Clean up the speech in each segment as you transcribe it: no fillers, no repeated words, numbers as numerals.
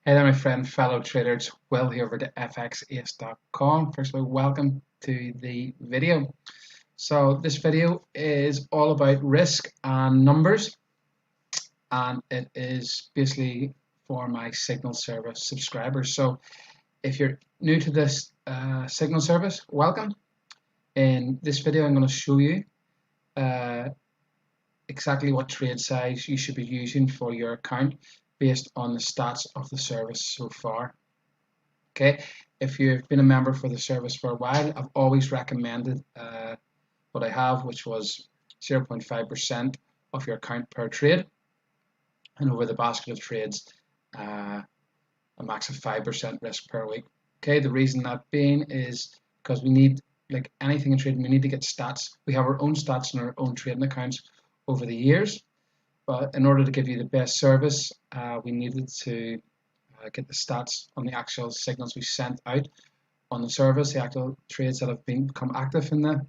Hey there, my friend, fellow traders. Will here over to FXAce.com. First of all, welcome to the video. So this video is all about risk and numbers, and it is basically for my Signal service subscribers. So if you're new to this Signal service, welcome. In this video, I'm going to show you exactly what trade size you should be using for your account based on the stats of the service so far. Okay, if you've been a member for the service for a while, I've always recommended what I have, which was 0.5% of your account per trade, and over the basket of trades, a max of 5% risk per week. Okay, the reason that being is because we need, like anything in trading, we need to get stats. We have our own stats in our own trading accounts over the years, but in order to give you the best service, we needed to get the stats on the actual signals we sent out on the service, the actual trades that have become active in the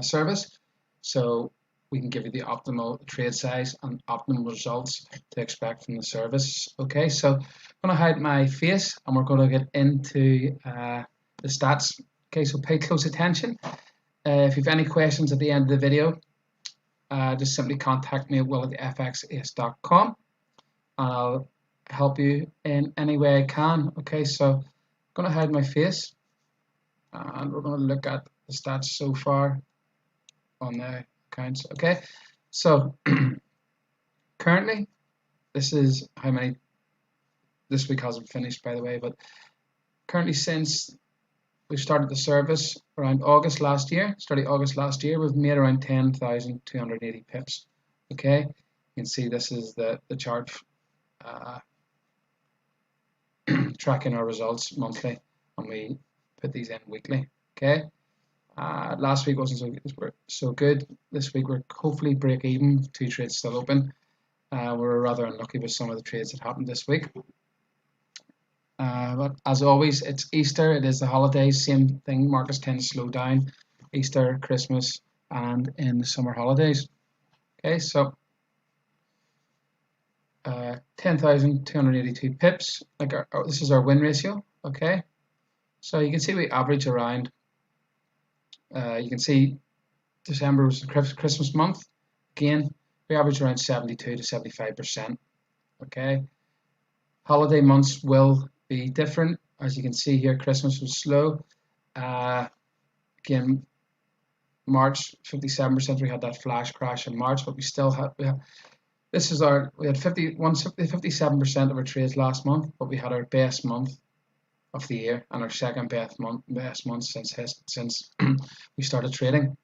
service, so we can give you the optimal trade size and optimal results to expect from the service. Okay, so I'm going to hide my face and we're going to get into the stats. Okay, so pay close attention. If you have any questions at the end of the video, just simply contact me at will@fxace.com and I'll help you in any way I can. Okay, so I'm going to hide my face and we're going to look at the stats so far on the accounts. Okay, so currently this is how many this week hasn't finished, by the way, but currently since we started the service around August last year, we've made around 10,280 pips. Okay, you can see this is the chart tracking our results monthly, and we put these in weekly. Okay, last week wasn't so good. This week we're hopefully break even. 2 trades still open. We're rather unlucky with some of the trades that happened this week. But as always, it's Easter. It is the holidays. Same thing. Markets tend to slow down. Easter, Christmas, and in the summer holidays. Okay, so 10,282 pips. Like this is our win ratio. Okay, so you can see we average around. You can see December was the Christmas month. Again, we average around 72 to 75%. Okay, holiday months will be different. As you can see here, Christmas was slow. Again, March 57%. We had that flash crash in March, but we still have. We had 57% of our trades last month, but we had our best month of the year and our second best month since we started trading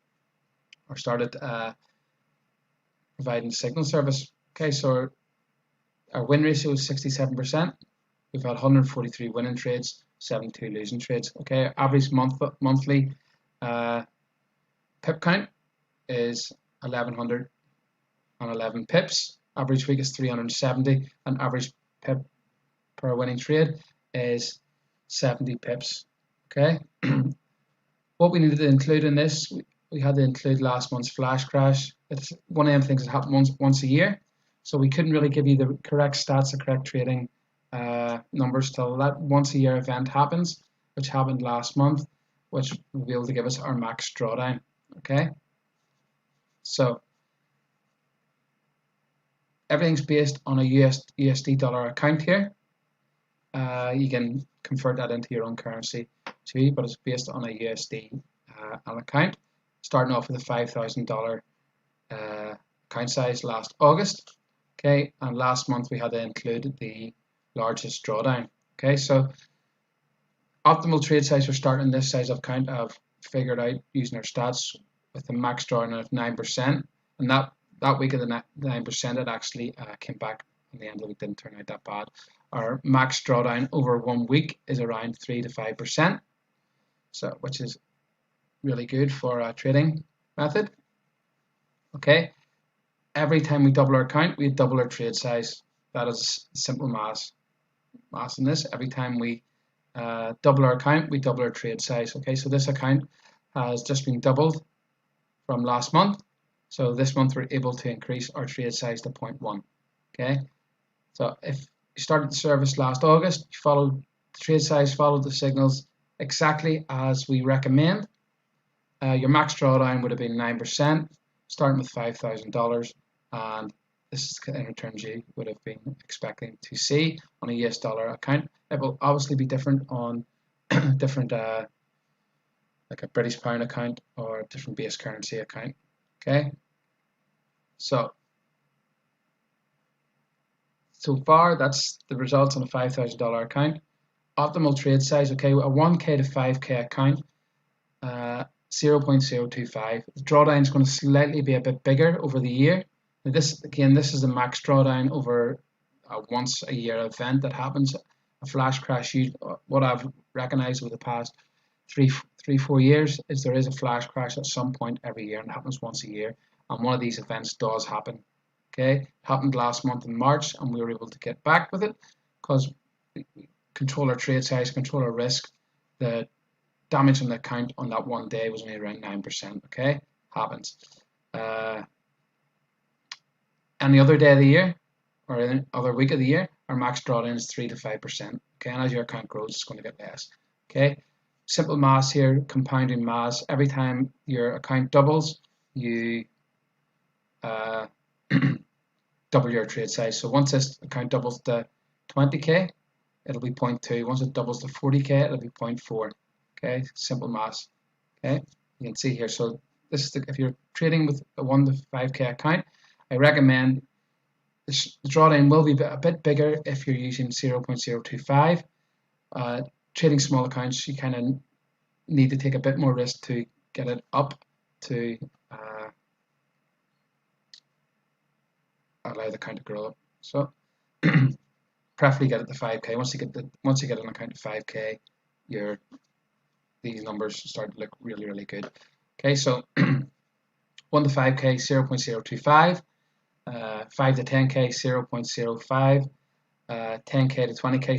or started providing signal service. Okay, so our win ratio is 67%. We've had 143 winning trades, 72 losing trades. Okay, average monthly pip count is 1,111 pips. Average week is 370, and average pip per winning trade is 70 pips. Okay, what we needed to include in this, we had to include last month's flash crash. It's one of them things that happens once a year, so we couldn't really give you the correct stats, the correct trading numbers till that once a year event happens, which happened last month, which will be able to give us our max drawdown. Okay, so everything's based on a USD dollar account here. You can convert that into your own currency too, but it's based on a USD account, starting off with a $5,000 account size last August. Okay, and last month we had to include the largest drawdown. Okay, so optimal trade size for starting this size of account I've figured out using our stats with a max drawdown of 9%, and that week of the 9%, it actually came back in the end of the week, didn't turn out that bad. Our max drawdown over 1 week is around 3 to 5%, so which is really good for a trading method. Okay, every time we double our account, we double our trade size. That is simple math in this. Every time we double our account, we double our trade size. Okay, so this account has just been doubled from last month. So this month we're able to increase our trade size to 0.1. Okay, so if you started the service last August, you followed the trade size, followed the signals exactly as we recommend. Your max drawdown would have been 9%, starting with $5,000, and this is the kind of returns you would have been expecting to see on a US dollar account. It will obviously be different on different, like a British pound account or a different base currency account. Okay, so far that's the results on a $5,000 account. Optimal trade size, okay, a 1K to 5K account, 0.025. The drawdown is going to slightly be a bit bigger over the year. Now this is a max drawdown over a once a year event that happens. A flash crash, what I've recognized over the past 4 years is there is a flash crash at some point every year, and it happens once a year, and one of these events does happen. Okay, it happened last month in March, and we were able to get back with it because we control our trade size, control our risk. The damage on the account on that one day was only around 9%. Okay, happens. Any other day of the year or any other week of the year, our max drawdown is 3 to 5%. Okay, and as your account grows, it's going to get less. Okay, simple math here, compounding math. Every time your account doubles, you double your trade size. So once this account doubles to 20K, it'll be 0.2. Once it doubles to 40K, it'll be 0.4. Okay, simple math. Okay, you can see here. So this is if you're trading with a 1 to 5K account, I recommend the drawdown will be a bit bigger if you're using 0.025. Trading small accounts, you kind of need to take a bit more risk to get it up to allow the account to grow up. So preferably get it to 5K. Once you get an account to 5K, these numbers start to look really, really good. Okay, so 1 to 5K 0.025, 5 to 10K 0.05, 10K to 20K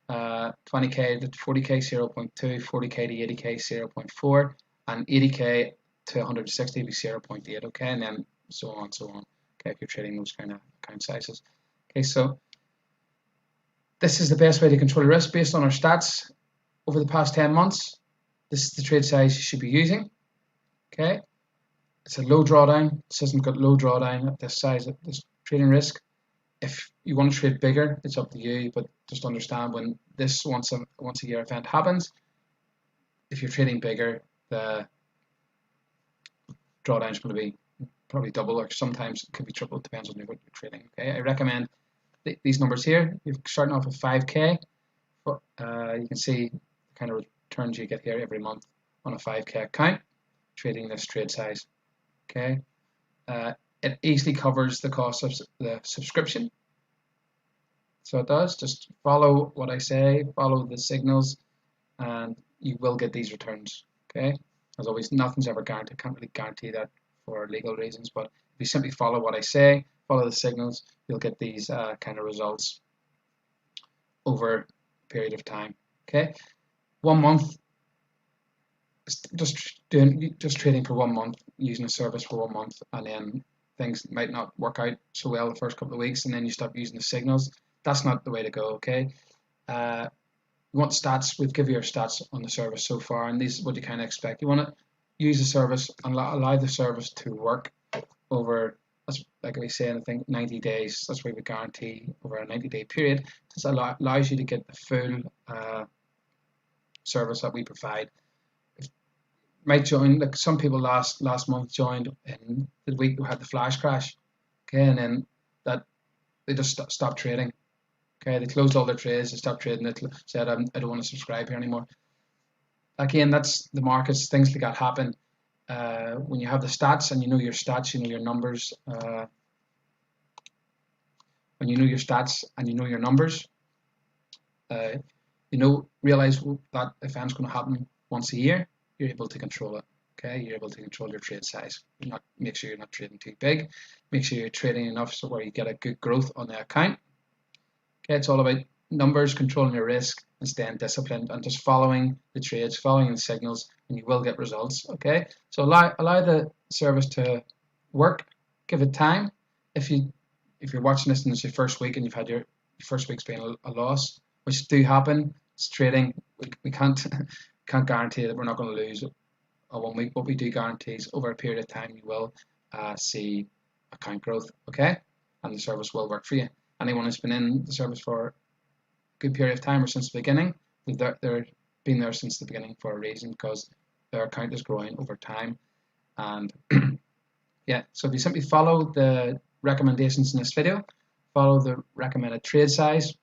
0.1, 20K to 40K 0.2, 40K to 80K 0.4, and 80K to 160 be 0.8. Okay, and then so on and so on. Okay, if you're trading those kind of account sizes. Okay, so this is the best way to control your risk based on our stats over the past 10 months. This is the trade size you should be using. Okay, it's a low drawdown. The system's got low drawdown at this size, at this trading risk. If you want to trade bigger, it's up to you, but just understand when this once a year event happens, if you're trading bigger, the drawdown is going to be probably double, or sometimes it could be triple. It depends on what you're trading. Okay, I recommend these numbers here. You're starting off with 5K. You can see the kind of returns you get here every month on a 5K account, trading this trade size. Okay, it easily covers the cost of the subscription. So it does. Just follow what I say, follow the signals, and you will get these returns. Okay, as always, nothing's ever guaranteed. Can't really guarantee that for legal reasons, but if you simply follow what I say, follow the signals, you'll get these kind of results over a period of time. Okay, 1 month, just trading for 1 month, using a service for 1 month, and then things might not work out so well the first couple of weeks, and then you stop using the signals. That's not the way to go. Okay, you want stats? We've given you our stats on the service so far, and this is what you kind of expect. You want to use the service and allow the service to work over, like we say, I think 90 days. That's why we guarantee over a 90-day period. This allows you to get the full service that we provide. Might join, like some people last month joined in the week we had the flash crash. Okay, and then that they just stopped trading. Okay, they closed all their trades, they stopped trading. They said, I don't want to subscribe here anymore. Again, that's the markets. Things like that happen. When you have the stats and you know your stats, you know your numbers. When you know your stats and you know your numbers, realize that event's going to happen once a year. You're able to control it. Okay, you're able to control your trade size. Make sure you're not trading too big. Make sure you're trading enough so where you get a good growth on the account. Okay, it's all about numbers, controlling your risk, and staying disciplined, and just following the trades, following the signals, and you will get results. Okay, so allow the service to work. Give it time. If you if you're watching this and it's your first week and you've had your first week's been a loss, which do happen, it's trading. We can't guarantee that we're not going to lose a 1 week. What we do guarantee is over a period of time you will see account growth, okay, and the service will work for you. Anyone who's been in the service for a good period of time or since the beginning, they're been there since the beginning for a reason, because their account is growing over time. And yeah, so if you simply follow the recommendations in this video, follow the recommended trade size,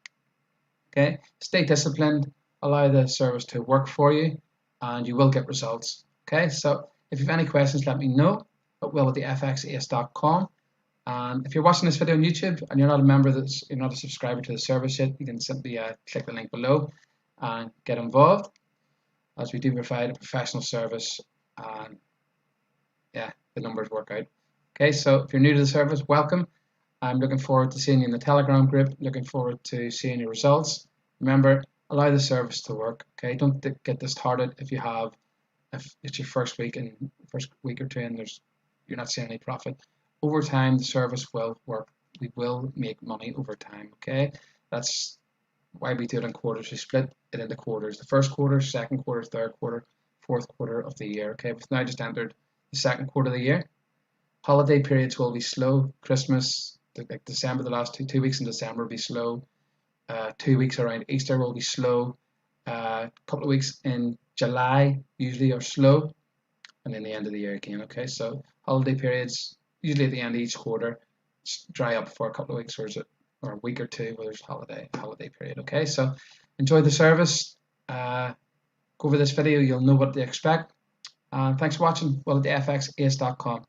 okay, stay disciplined, allow the service to work for you, and you will get results. Okay, so if you have any questions, let me know at will@thefxace.com. And if you're watching this video on YouTube and you're not a member, you're not a subscriber to the service yet, you can simply click the link below and get involved, as we do provide a professional service, and yeah, the numbers work out. Okay, so if you're new to the service, welcome. I'm looking forward to seeing you in the Telegram group, looking forward to seeing your results. Remember, allow the service to work. Okay, don't get disheartened if it's your first week or two and you're not seeing any profit. Over time, the service will work. We will make money over time. Okay, that's why we do it in quarters. We split it into quarters: the first quarter, second quarter, third quarter, fourth quarter of the year. Okay, we've now just entered the second quarter of the year. Holiday periods will be slow. Christmas, like December, the last two weeks in December will be slow. 2 weeks around Easter will be slow. A couple of weeks in July usually are slow, and then the end of the year again. Okay, so holiday periods usually at the end of each quarter dry up for a couple of weeks, or a week or two where there's holiday period. Okay, so enjoy the service. Go over this video, you'll know what to expect. Thanks for watching. Will@thefxace.com.